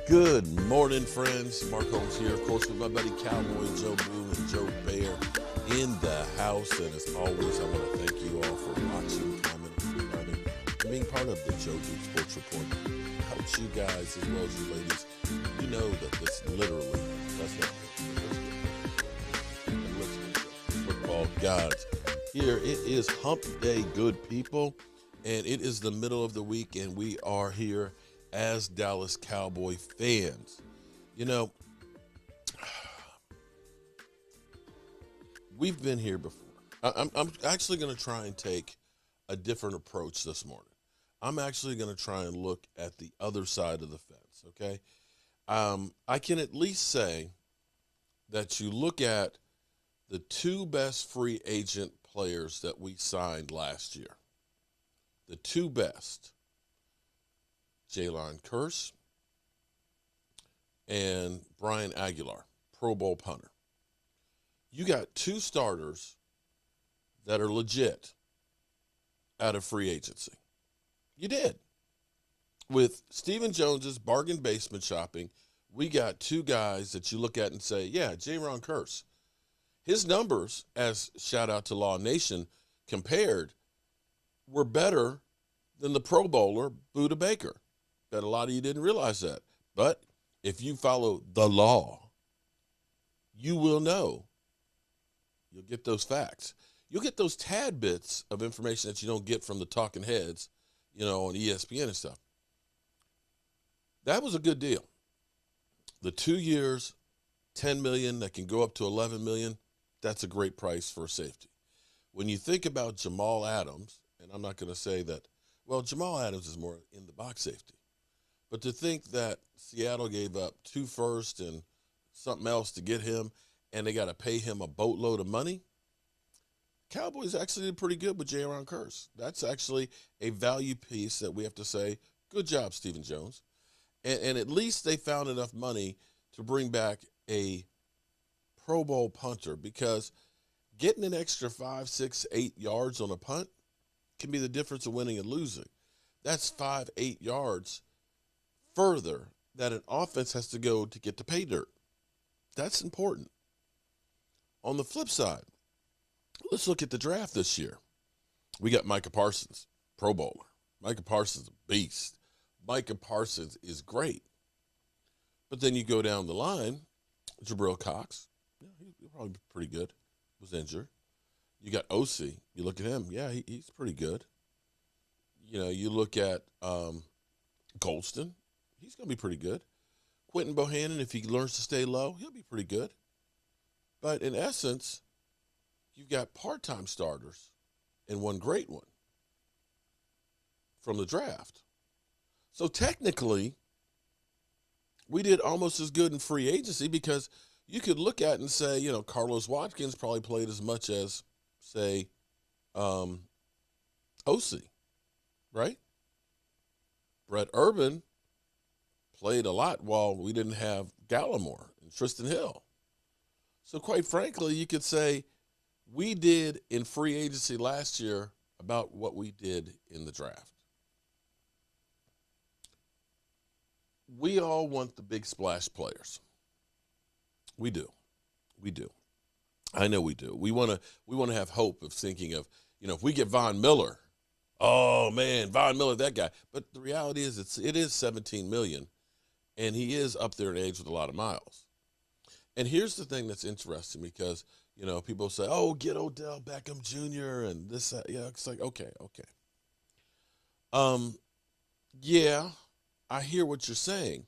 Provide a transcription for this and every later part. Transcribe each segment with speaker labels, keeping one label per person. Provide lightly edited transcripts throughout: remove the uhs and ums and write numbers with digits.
Speaker 1: Good morning, friends. Mark Holmes here, of course, with my buddy Cowboy Joe Blue and Joe Bear in the house. And as always, I want to thank you all for watching, commenting, subscribing, and being part of the Joe Blue Sports Report. Helps you guys as well as you ladies. You know that this literally does not football gods. Here it is Hump Day, good people, and it is the middle of the week, and we are here as Dallas Cowboy fans. You know, we've been here before. I'm actually going to try and take a different approach this morning. I'm actually going to try and look at the other side of the fence, okay? I can at least say that you look at the two best free agent players that we signed last year. The two best. Jalen Curse and Brian Aguilar, Pro Bowl punter. You got two starters that are legit out of free agency. You did. With Stephen Jones's bargain basement shopping, we got two guys that you look at and say, yeah, Jalen Curse. His numbers, as shout out to Law Nation, compared, were better than the Pro Bowler, Budda Baker. Bet a lot of you didn't realize that. But if you follow the law, you will know. You'll get those facts. You'll get those tad bits of information that you don't get from the talking heads, on ESPN and stuff. That was a good deal. The 2 years, $10 million, that can go up to $11 million, that's a great price for a safety. When you think about Jamal Adams, and I'm not going to say that, well, Jamal Adams is more in the box safety. But to think that Seattle gave up 2 firsts and something else to get him, and they got to pay him a boatload of money, Cowboys actually did pretty good with Jalen Curse. That's actually a value piece that we have to say, good job, Stephen Jones. And at least they found enough money to bring back a Pro Bowl punter, because getting an extra 5, 6, 8 yards on a punt can be the difference of winning and losing. That's 5, 8 yards further that an offense has to go to get to pay dirt. That's important. On the flip side, let's look at the draft this year. We got Micah Parsons, Pro Bowler. Micah Parsons, a beast. Micah Parsons is great. But then you go down the line, Jabril Cox, he'll probably be pretty good, was injured. You got OC, you look at him, he's pretty good. You look at Golston, he's going to be pretty good. Quentin Bohannon, if he learns to stay low, he'll be pretty good. But in essence, you've got part-time starters and one great one from the draft. So technically, we did almost as good in free agency, because you could look at it and say, Carlos Watkins probably played as much as, say, OC, right? Brett Urban played a lot while we didn't have Gallimore and Tristan Hill. So quite frankly, you could say we did in free agency last year about what we did in the draft. We all want the big splash players. We do. We do. I know we do. We want to have hope of thinking of, if we get Von Miller, oh man, Von Miller, that guy. But the reality is it is $17 million, and he is up there in age with a lot of miles. And here's the thing that's interesting, because, people say, oh, get Odell Beckham Jr. and this, it's like, okay. Yeah, I hear what you're saying.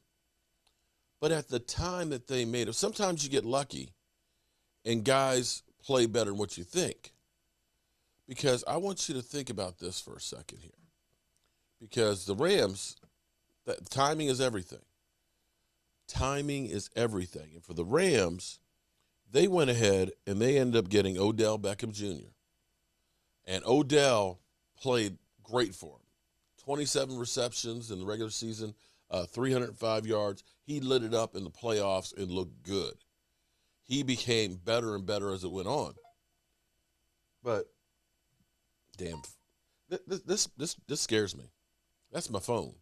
Speaker 1: But at the time that they made it, sometimes you get lucky and guys play better than what you think. Because I want you to think about this for a second here. Because the Rams, timing is everything. Timing is everything. And for the Rams, they went ahead and they ended up getting Odell Beckham Jr. And Odell played great for him. 27 receptions in the regular season, 305 yards. He lit it up in the playoffs and looked good. He became better and better as it went on. But, damn, this scares me. That's my phone.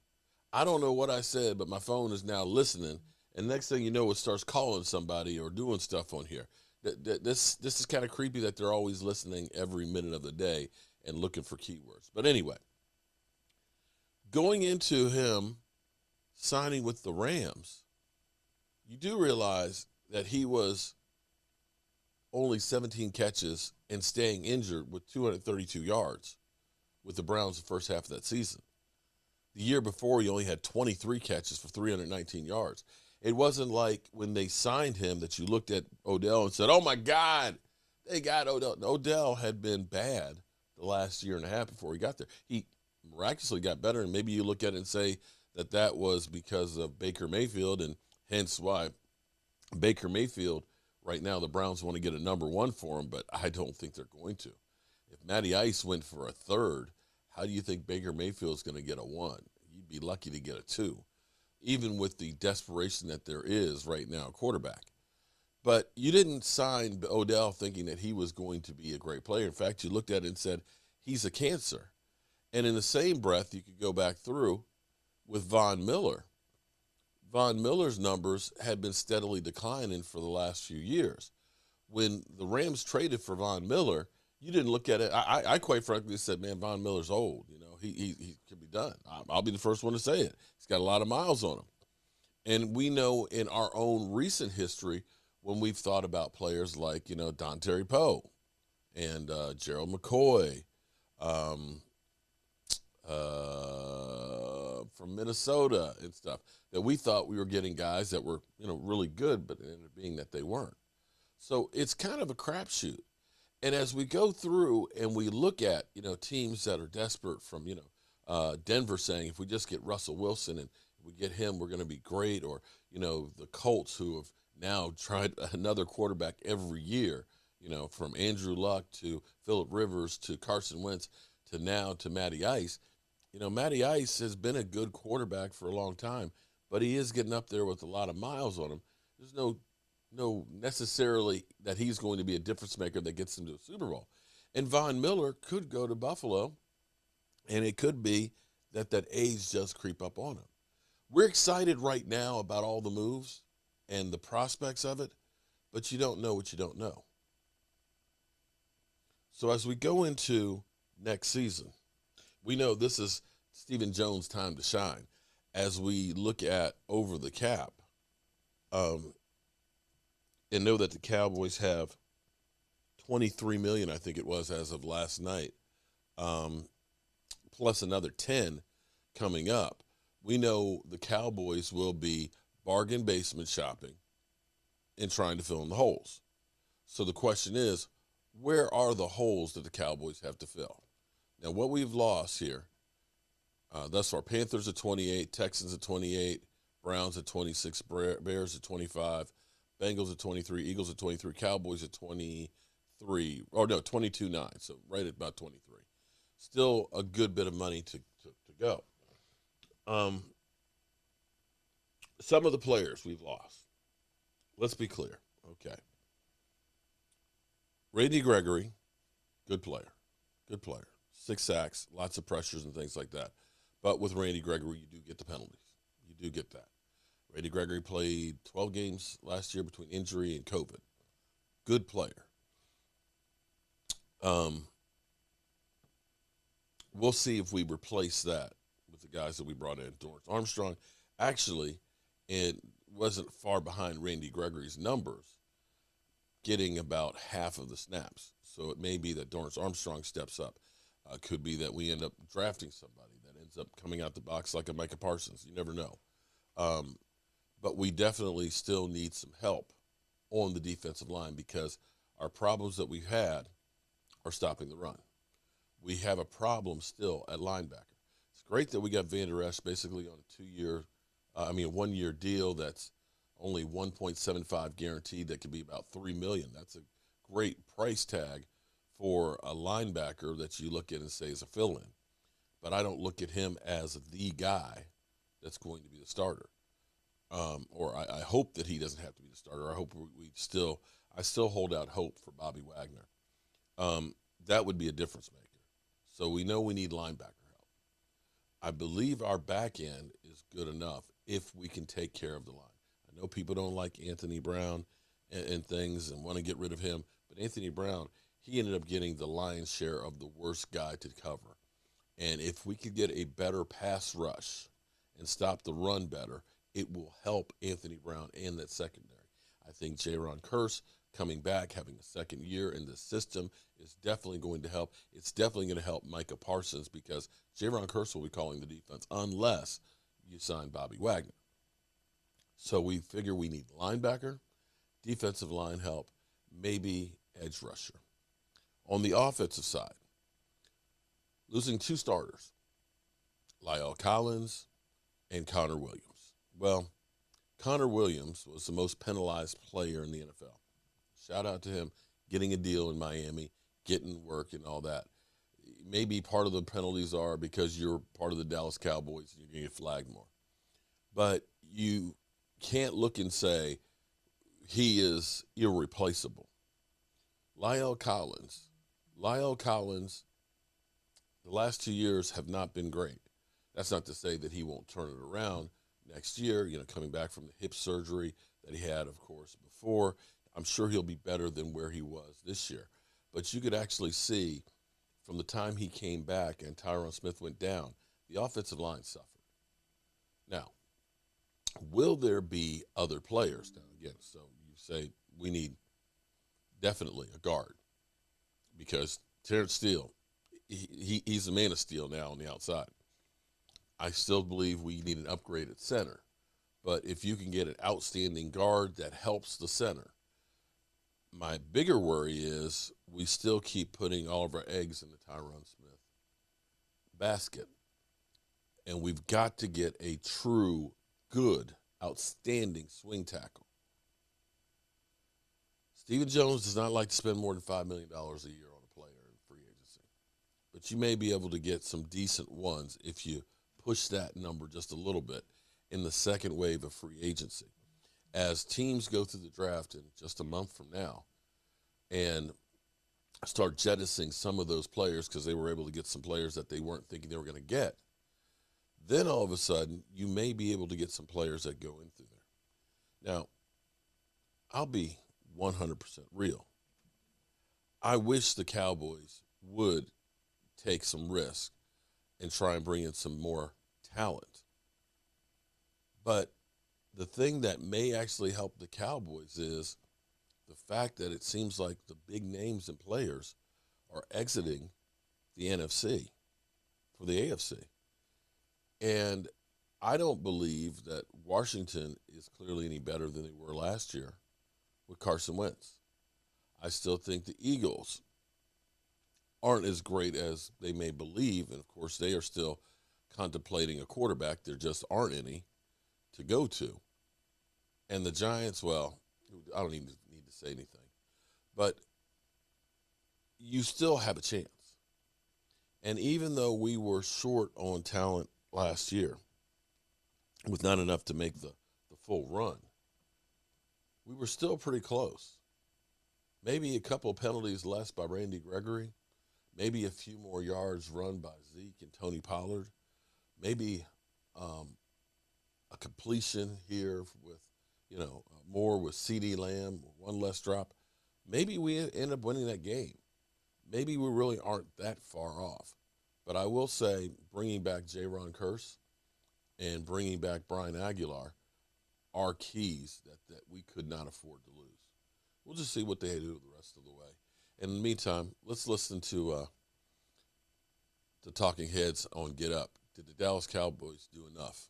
Speaker 1: I don't know what I said, but my phone is now listening. And next thing you know, it starts calling somebody or doing stuff on here. This is kind of creepy that they're always listening every minute of the day and looking for keywords. But anyway, going into him signing with the Rams, you do realize that he was only 17 catches and staying injured with 232 yards with the Browns the first half of that season. The year before, he only had 23 catches for 319 yards. It wasn't like when they signed him that you looked at Odell and said, oh, my God, they got Odell. Odell had been bad the last year and a half before he got there. He miraculously got better, and maybe you look at it and say that that was because of Baker Mayfield, and hence why Baker Mayfield, right now, the Browns want to get a number one for him, but I don't think they're going to. If Matty Ice went for a third, how do you think Baker Mayfield's going to get a one? You'd be lucky to get a two, even with the desperation that there is right now, quarterback. But you didn't sign Odell thinking that he was going to be a great player. In fact, you looked at it and said, he's a cancer. And in the same breath, you could go back through with Von Miller. Von Miller's numbers had been steadily declining for the last few years. When the Rams traded for Von Miller, you didn't look at it. I quite frankly said, man, Von Miller's old. You know, he can be done. I'll be the first one to say it. He's got a lot of miles on him. And we know in our own recent history when we've thought about players like, you know, Dontari Poe and Gerald McCoy from Minnesota and stuff, that we thought we were getting guys that were, you know, really good, but it ended up being that they weren't. So it's kind of a crapshoot. And as we go through and we look at, you know, teams that are desperate from, you know, Denver saying if we just get Russell Wilson and we get him, we're going to be great. Or, you know, the Colts who have now tried another quarterback every year, you know, from Andrew Luck to Phillip Rivers to Carson Wentz to now to Matty Ice. You know, Matty Ice has been a good quarterback for a long time, but he is getting up there with a lot of miles on him. There's no necessarily that he's going to be a difference maker that gets him to a Super Bowl. And Von Miller could go to Buffalo, and it could be that age does creep up on him. We're excited right now about all the moves and the prospects of it, but you don't know what you don't know. So as we go into next season, we know this is Stephen Jones' time to shine. As we look at over the cap, and know that the Cowboys have $23 million, I think it was, as of last night, plus another 10 coming up. We know the Cowboys will be bargain basement shopping and trying to fill in the holes. So the question is, where are the holes that the Cowboys have to fill? Now, what we've lost here, thus far, Panthers at 28, Texans at 28, Browns at 26, Bears at 25, Bengals at 23, Eagles at 23, Cowboys at 23, or no, 22-9, so right at about 23. Still a good bit of money to go. Some of the players we've lost. Let's be clear. Okay. Randy Gregory, good player. Good player. 6 sacks, lots of pressures and things like that. But with Randy Gregory, you do get the penalties. You do get that. Randy Gregory played 12 games last year between injury and COVID. Good player. We'll see if we replace that with the guys that we brought in. Dorrance Armstrong actually, it wasn't far behind Randy Gregory's numbers, getting about half of the snaps. So it may be that Dorrance Armstrong steps up. Could be that we end up drafting somebody that ends up coming out the box like a Micah Parsons. You never know. But we definitely still need some help on the defensive line because our problems that we've had are stopping the run. We have a problem still at linebacker. It's great that we got Van Der Esch basically on a 1-year deal that's only 1.75 guaranteed. That could be about $3 million. That's a great price tag for a linebacker that you look at and say is a fill-in. But I don't look at him as the guy that's going to be the starter. Or I hope that he doesn't have to be the starter. I hope I still hold out hope for Bobby Wagner. That would be a difference maker. So we know we need linebacker help. I believe our back end is good enough if we can take care of the line. I know people don't like Anthony Brown and things and want to get rid of him, but Anthony Brown, he ended up getting the lion's share of the worst guy to cover. And if we could get a better pass rush and stop the run better, it will help Anthony Brown and that secondary. I think Jaron Kearse coming back, having a second year in the system is definitely going to help. It's definitely going to help Micah Parsons because Jaron Kearse will be calling the defense unless you sign Bobby Wagner. So we figure we need linebacker, defensive line help, maybe edge rusher. On the offensive side, losing two starters, Lyle Collins and Connor Williams. Well, Connor Williams was the most penalized player in the NFL. Shout out to him getting a deal in Miami, getting work and all that. Maybe part of the penalties are because you're part of the Dallas Cowboys and you're going to get flagged more. But you can't look and say he is irreplaceable. Lyle Collins, the last 2 years have not been great. That's not to say that he won't turn it around next year, coming back from the hip surgery that he had, of course, before. I'm sure he'll be better than where he was this year. But you could actually see from the time he came back and Tyron Smith went down, the offensive line suffered. Now, will there be other players now? Again, so you say we need definitely a guard because Terrence Steele, he's a man of steel now on the outside. I still believe we need an upgrade at center. But if you can get an outstanding guard that helps the center, my bigger worry is we still keep putting all of our eggs in the Tyron Smith basket. And we've got to get a true, good, outstanding swing tackle. Stephen Jones does not like to spend more than $5 million a year on a player in free agency. But you may be able to get some decent ones if you push that number just a little bit in the second wave of free agency. As teams go through the draft in just a month from now and start jettisoning some of those players because they were able to get some players that they weren't thinking they were going to get, then all of a sudden you may be able to get some players that go in through there. Now, I'll be 100% real. I wish the Cowboys would take some risk and try and bring in some more talent. But the thing that may actually help the Cowboys is the fact that it seems like the big names and players are exiting the NFC for the AFC. And I don't believe that Washington is clearly any better than they were last year with Carson Wentz. I still think the Eagles aren't as great as they may believe. And, of course, they are still contemplating a quarterback. There just aren't any to go to. And the Giants, well, I don't even need to say anything. But you still have a chance. And even though we were short on talent last year, with not enough to make the full run, we were still pretty close. Maybe a couple of penalties less by Randy Gregory. Maybe a few more yards run by Zeke and Tony Pollard. Maybe a completion here with, more with CeeDee Lamb, one less drop. Maybe we end up winning that game. Maybe we really aren't that far off. But I will say bringing back Jaron Kearse and bringing back Brian Aguilar are keys that we could not afford to lose. We'll just see what they do the rest of the way. In the meantime, let's listen to the talking heads on Get Up. Did the Dallas Cowboys do enough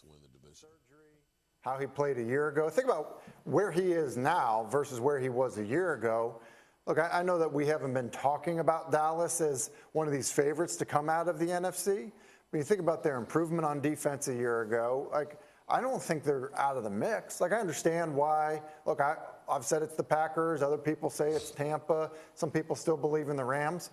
Speaker 1: to win the division?
Speaker 2: How he played a year ago. Think about where he is now versus where he was a year ago. Look, I know that we haven't been talking about Dallas as one of these favorites to come out of the NFC. When you think about their improvement on defense a year ago, I don't think they're out of the mix. I understand why. Look, I've said it's the Packers. Other people say it's Tampa. Some people still believe in the Rams.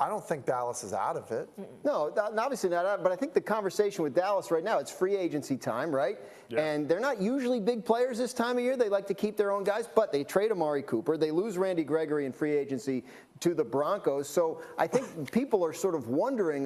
Speaker 2: I don't think Dallas is out of it.
Speaker 3: No, obviously not out, but I think the conversation with Dallas right now, it's free agency time, right? Yeah. And they're not usually big players this time of year. They like to keep their own guys, but they trade Amari Cooper. They lose Randy Gregory in free agency to the Broncos. So I think people are sort of wondering,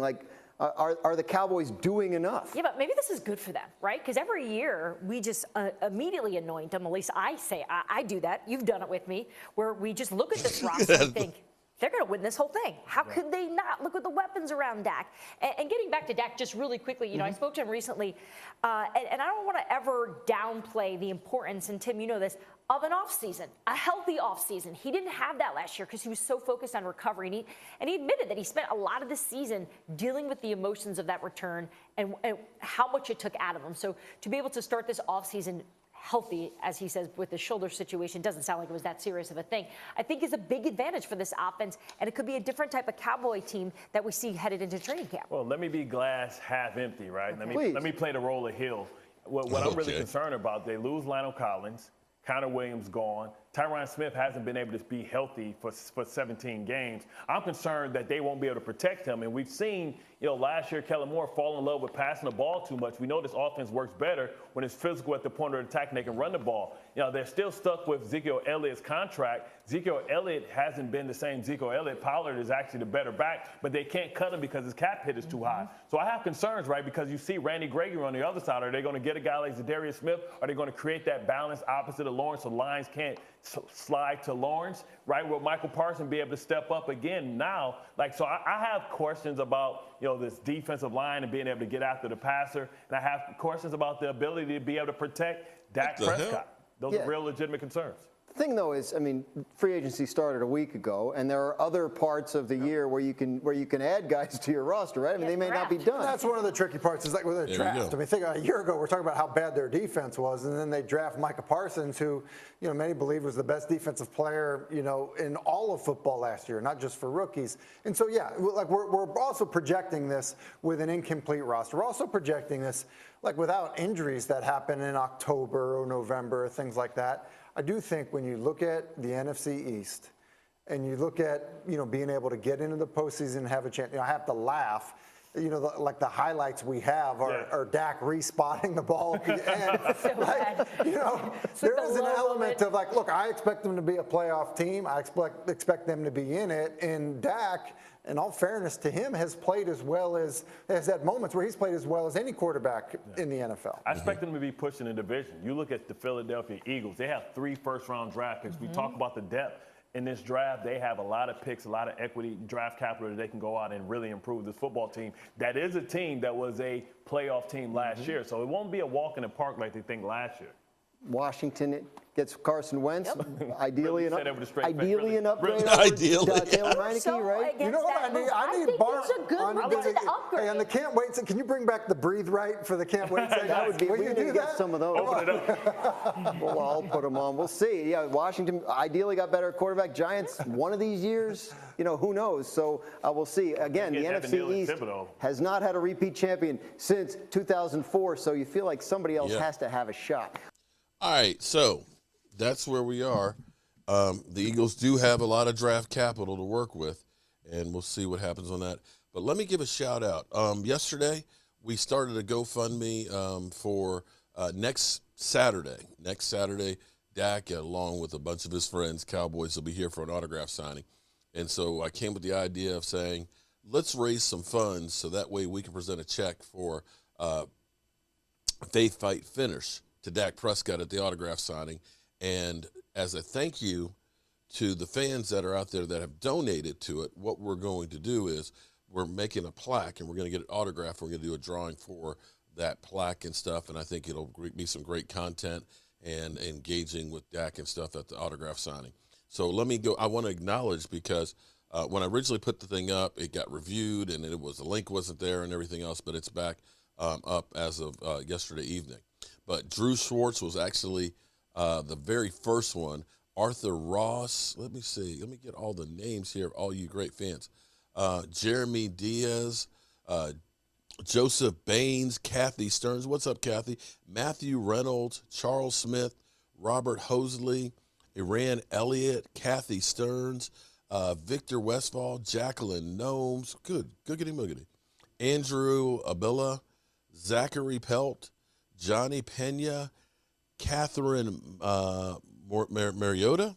Speaker 3: are the Cowboys doing enough?
Speaker 4: Yeah, but maybe this is good for them, right? Because every year we just immediately anoint them. At least I say I do that. You've done it with me, where we just look at this roster and think, they're going to win this whole thing. How could they not? Look at the weapons around Dak. And getting back to Dak just really quickly, you know, I spoke to him recently, and I don't want to ever downplay the importance, and Tim, you know this, of an offseason, a healthy offseason. He didn't have that last year because he was so focused on recovery. And he admitted that he spent a lot of the season dealing with the emotions of that return and how much it took out of him. So to be able to start this offseason healthy, as he says, with the shoulder situation, doesn't sound like it was that serious of a thing, I think is a big advantage for this offense, and it could be a different type of Cowboy team that we see headed into training camp.
Speaker 5: Well, let me be glass half empty, right?
Speaker 3: Okay.
Speaker 5: Let me play the role of Hill. What I'm really concerned about, they lose Lionel Collins, Connor Williams gone. Tyron Smith hasn't been able to be healthy for 17 games. I'm concerned that they won't be able to protect him. And we've seen, you know, last year Kellen Moore fall in love with passing the ball too much. We know this offense works better when it's physical at the point of attack and they can run the ball. You know, they're still stuck with Ezekiel Elliott's contract. Ezekiel Elliott hasn't been the same Ezekiel Elliott. Pollard is actually the better back, but they can't cut him because his cap hit is too high. So I have concerns, right, because you see Randy Gregory on the other side. Are they going to get a guy like Zadarius Smith? Are they going to create that balance opposite of Lawrence so Lions can't slide to Lawrence, right? Will Michael Parsons be able to step up again now? Like, so I have questions about, you know, this defensive line and being able to get after the passer. And I have questions about the ability to be able to protect Dak Prescott. Those are real legitimate concerns.
Speaker 3: The thing, though, is, I mean, free agency started a week ago, and there are other parts of the year where you can add guys to your roster, right? I mean, they may not be done.
Speaker 2: That's one of the tricky parts. Is like with a draft. I mean, think a year ago we're talking about how bad their defense was, and then they draft Micah Parsons, who, you know, many believe was the best defensive player, you know, in all of football last year, not just for rookies. And so, yeah, like we're also projecting this with an incomplete roster. We're also projecting this like without injuries that happen in October or November, things like that. I do think when you look at the NFC East and you look at, you know, being able to get into the postseason and have a chance, you know, I have to laugh. You know, like the highlights we have are Dak respotting the ball at the end.
Speaker 4: So bad.
Speaker 2: You know, there is an element of like, look, I expect them to be a playoff team. I expect them to be in it. And Dak, in all fairness to him, has played as well as has had moments where he's played as well as any quarterback in the NFL.
Speaker 5: I expect them to be pushing the division. You look at the Philadelphia Eagles; they have 3 first-round draft picks. We talk about the depth in this draft. They have a lot of picks, a lot of equity, draft capital that they can go out and really improve this football team. That is a team that was a playoff team last year, so it won't be a walk in the park like they think last year.
Speaker 3: Washington gets Carson Wentz, ideally an upgrade over
Speaker 2: Ideally.
Speaker 3: Taylor Heineke, right?
Speaker 2: You know what I need Bart
Speaker 4: on
Speaker 2: and the can't wait. Can you bring back the breathe right for the can't wait?
Speaker 3: That would be. We need to get some of those.
Speaker 5: Open it up.
Speaker 3: Well, I'll put them on. We'll see. Yeah, Washington ideally got better quarterback. Giants, one of these years, you know, who knows? So we'll see. Again, the NFC East has not had a repeat champion since 2004. So you feel like somebody else has to have a shot.
Speaker 1: All right, so that's where we are. The Eagles do have a lot of draft capital to work with, and we'll see what happens on that. But let me give a shout out. Yesterday, we started a GoFundMe for next Saturday. Next Saturday, Dak, along with a bunch of his friends, Cowboys, will be here for an autograph signing. And so I came with the idea of saying, let's raise some funds so that way we can present a check for Faith Fight Finish to Dak Prescott at the autograph signing. And as a thank you to the fans that are out there that have donated to it, what we're going to do is we're making a plaque, and we're going to get it autographed. We're going to do a drawing for that plaque and stuff, and I think it'll be some great content and engaging with Dak and stuff at the autograph signing. So let me go. I want to acknowledge, because when I originally put the thing up, it got reviewed, and the link wasn't there and everything else, but it's back up as of yesterday evening. But Drew Schwartz was actually the very first one. Arthur Ross, let me see. Let me get all the names here of all you great fans. Jeremy Diaz, Joseph Baines, Kathy Stearns. What's up, Kathy? Matthew Reynolds, Charles Smith, Robert Hosley, Iran Elliott, Kathy Stearns, Victor Westfall, Jacqueline Gnomes. Googity moogity. Andrew Abilla, Zachary Pelt, Johnny Pena, Catherine Mariota,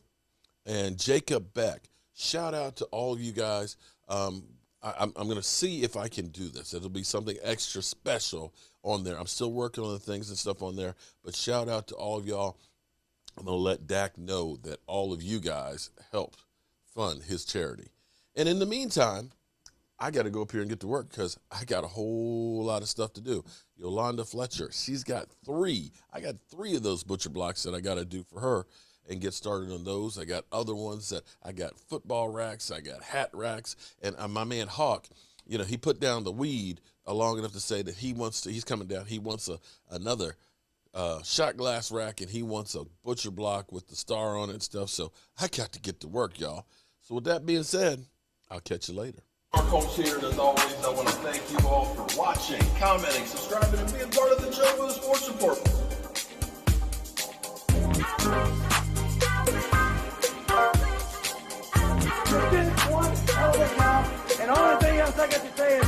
Speaker 1: and Jacob Beck. Shout out to all you guys. I'm going to see if I can do this. It'll be something extra special on there. I'm still working on the things and stuff on there, but shout out to all of y'all. I'm going to let Dak know that all of you guys helped fund his charity. And in the meantime, I got to go up here and get to work because I got a whole lot of stuff to do. Yolanda Fletcher, she's got 3. I got 3 of those butcher blocks that I got to do for her and get started on those. I got other ones that I got football racks, I got hat racks, and my man Hawk, you know, he put down the weed long enough to say that he's coming down, he wants another shot glass rack, and he wants a butcher block with the star on it and stuff. So I got to get to work, y'all. So with that being said, I'll catch you later.
Speaker 6: Our coach here, as always, I want to thank you all for watching, commenting, subscribing, and being part of the show for the Sports Report.
Speaker 7: One hell of a job, and the only thing else I got to say is